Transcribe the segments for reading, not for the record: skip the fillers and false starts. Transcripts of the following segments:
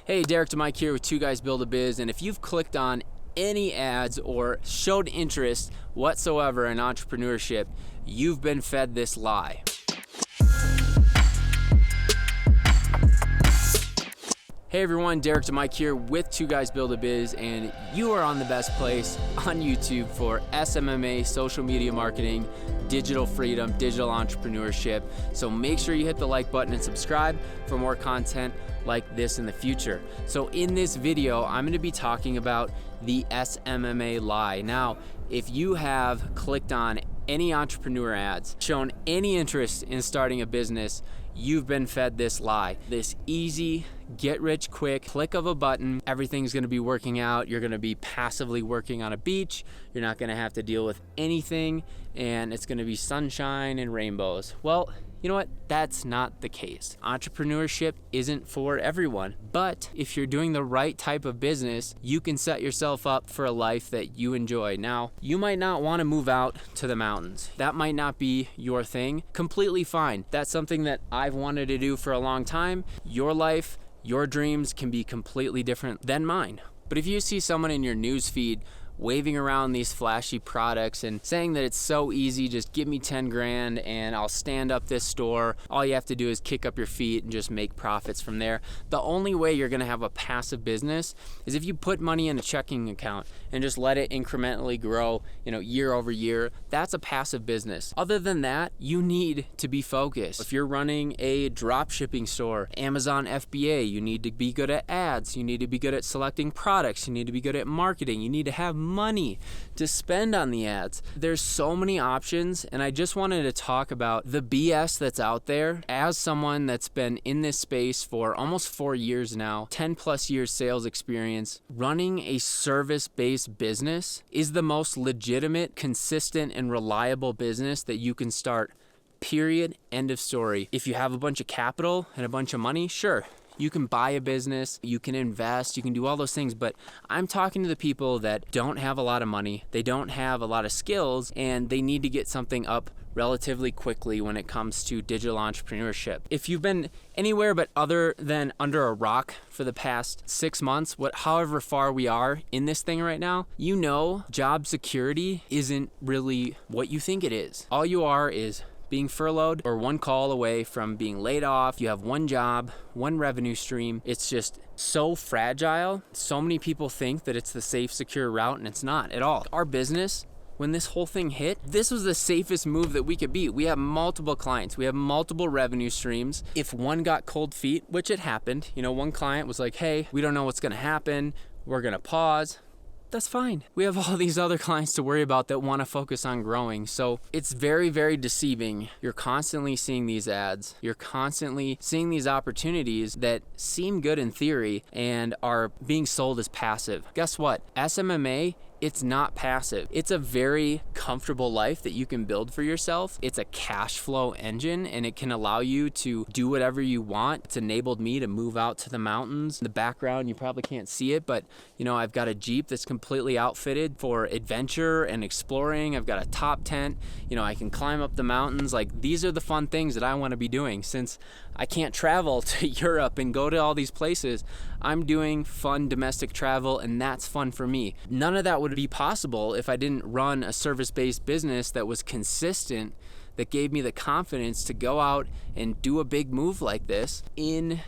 Hey, Derek to Mike here with Two Guys Build a Biz, and if you've clicked on any ads or showed interest whatsoever in entrepreneurship, you've been fed this lie. Hey everyone, Derek to Mike here with Two Guys Build a Biz, and you are on the best place on YouTube for SMMA, social media marketing, digital freedom, digital entrepreneurship. So make sure you hit the like button and subscribe for more content like this in the future. So in this video, I'm going to be talking about the SMMA lie. Now, if you have clicked on any entrepreneur ads, shown any interest in starting a business, you've been fed this lie. This easy, get rich quick click of a button, everything's gonna be working out, you're gonna be passively working on a beach, you're not gonna have to deal with anything, and it's gonna be sunshine and rainbows. Well, you know what? That's not the case. Entrepreneurship isn't for everyone, but if you're doing the right type of business, you can set yourself up for a life that you enjoy. Now, you might not want to move out to the mountains. That might not be your thing. Completely fine. That's something that I've wanted to do for a long time. Your life, your dreams can be completely different than mine. But if you see someone in your news feed waving around these flashy products and saying that it's so easy, just give me 10 grand and I'll stand up this store. All you have to do is kick up your feet and just make profits from there. The only way you're gonna have a passive business is if you put money in a checking account and just let it incrementally grow, year over year. That's a passive business. Other than that, you need to be focused. If you're running a drop shipping store, Amazon FBA, you need to be good at ads. You need to be good at selecting products. You need to be good at marketing. You need to have money to spend on the ads. There's so many options, and I just wanted to talk about the BS that's out there. As someone that's been in this space for almost 4 years now, 10 plus years sales experience, running a service-based business is the most legitimate, consistent, and reliable business that you can start. Period. End of story. If you have a bunch of capital and a bunch of money, sure, you can buy a business, you can invest, you can do all those things, but I'm talking to the people that don't have a lot of money, they don't have a lot of skills, and they need to get something up relatively quickly when it comes to digital entrepreneurship. If you've been anywhere but other than under a rock for the past 6 months, however far we are in this thing right now, job security isn't really what you think it is. All you are is being furloughed or one call away from being laid off. You have one job, one revenue stream. It's just so fragile. So many people think that it's the safe, secure route, and it's not at all. Our business, when this whole thing hit, this was the safest move that we could be. We have multiple clients. We have multiple revenue streams. If one got cold feet, which it happened, one client was like, hey, we don't know what's gonna happen. We're gonna pause. That's fine. We have all these other clients to worry about that want to focus on growing. So it's very, very deceiving. You're constantly seeing these ads. You're constantly seeing these opportunities that seem good in theory and are being sold as passive. Guess what? SMMA, it's not passive. It's a very comfortable life that you can build for yourself. It's a cash flow engine, and it can allow you to do whatever you want. It's enabled me to move out to the mountains. In the background, you probably can't see it, but I've got a Jeep that's completely outfitted for adventure and exploring. I've got a top tent. I can climb up the mountains. These are the fun things that I want to be doing. Since I can't travel to Europe and go to all these places, I'm doing fun domestic travel, and that's fun for me. None of that would be possible if I didn't run a service-based business that was consistent, that gave me the confidence to go out and do a big move like this in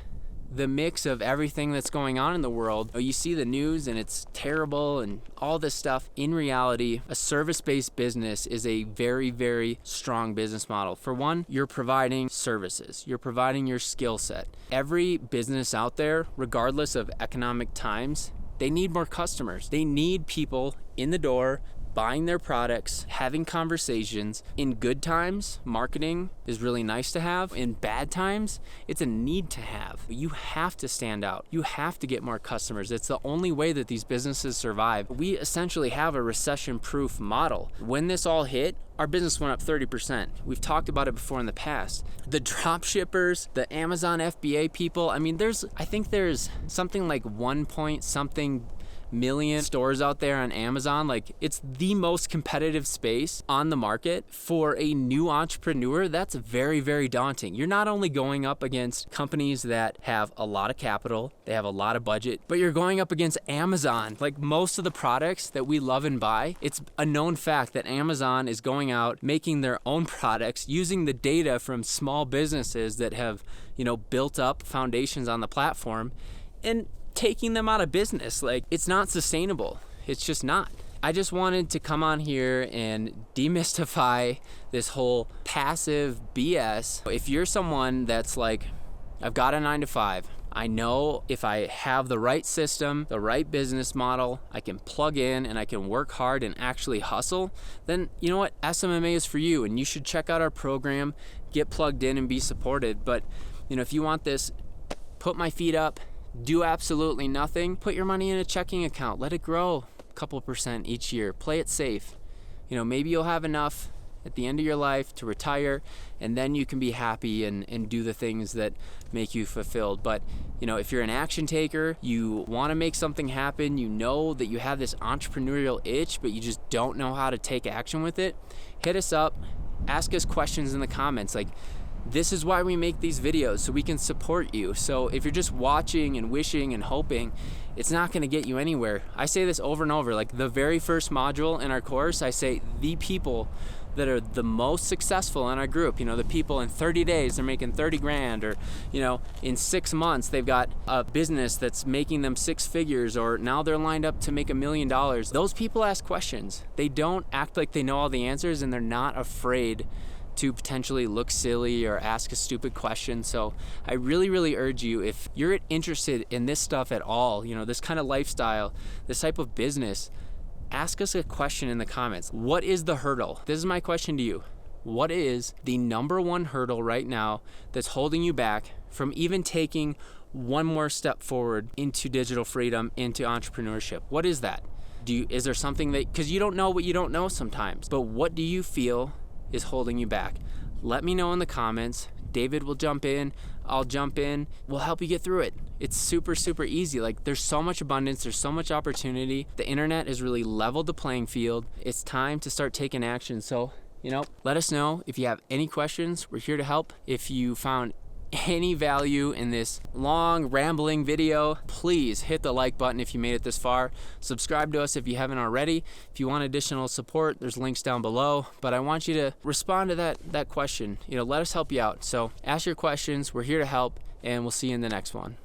the mix of everything that's going on in the world. You see the news and it's terrible and all this stuff. In reality, a service-based business is a very, very strong business model. For one, you're providing services. You're providing your skill set. Every business out there, regardless of economic times, they need more customers. They need people in the door buying their products, having conversations. In good times, marketing is really nice to have. In bad times, it's a need to have. You have to stand out. You have to get more customers. It's the only way that these businesses survive. We essentially have a recession-proof model. When this all hit, our business went up 30%. We've talked about it before in the past. The drop shippers, the Amazon FBA people, I think there's something like 1 point something million stores out there on Amazon. Like, it's the most competitive space on the market. For a new entrepreneur, that's very, very daunting. You're not only going up against companies that have a lot of capital, they have a lot of budget, but you're going up against Amazon. Like, most of the products that we love and buy, it's a known fact that Amazon is going out, making their own products, using the data from small businesses that have, built up foundations on the platform, and taking them out of business. Like, it's not sustainable. It's just not. I just wanted to come on here and demystify this whole passive BS. If you're someone that's like, I've got a 9-to-5, I know if I have the right system, the right business model, I can plug in and I can work hard and actually hustle, then you know what? SMMA is for you, and you should check out our program, get plugged in and be supported. But if you want this, put my feet up, do absolutely nothing, put your money in a checking account, let it grow a couple % each year, play it safe. Maybe you'll have enough at the end of your life to retire, and then you can be happy and do the things that make you fulfilled. But if you're an action taker, you want to make something happen, you know that you have this entrepreneurial itch, but you just don't know how to take action with it, hit us up, ask us questions in the comments. Like, this is why we make these videos, so we can support you. So if you're just watching and wishing and hoping, it's not going to get you anywhere. I say this over and over. Like, the very first module in our course, I say the people that are the most successful in our group, the people in 30 days they're making 30 grand, or in 6 months they've got a business that's making them 6 figures, or now they're lined up to make $1 million. Those people ask questions. They don't act like they know all the answers, and they're not afraid to potentially look silly or ask a stupid question. So I really, really urge you, if you're interested in this stuff at all, this kind of lifestyle, this type of business, ask us a question in the comments. What is the hurdle? This is my question to you. What is the number one hurdle right now that's holding you back from even taking one more step forward into digital freedom, into entrepreneurship? What is that? Is there something that, because you don't know what you don't know sometimes, but what do you feel is holding you back? Let me know in the comments. David will jump in, I'll jump in, we'll help you get through it. It's super, super easy. Like, there's so much abundance, there's so much opportunity. The internet has really leveled the playing field. It's time to start taking action. So, let us know if you have any questions. We're here to help. If you found any value in this long rambling video, please hit the like button if you made it this far. Subscribe to us if you haven't already. If you want additional support, there's links down below. But I want you to respond to that question. Let us help you out. So ask your questions. We're here to help, and we'll see you in the next one.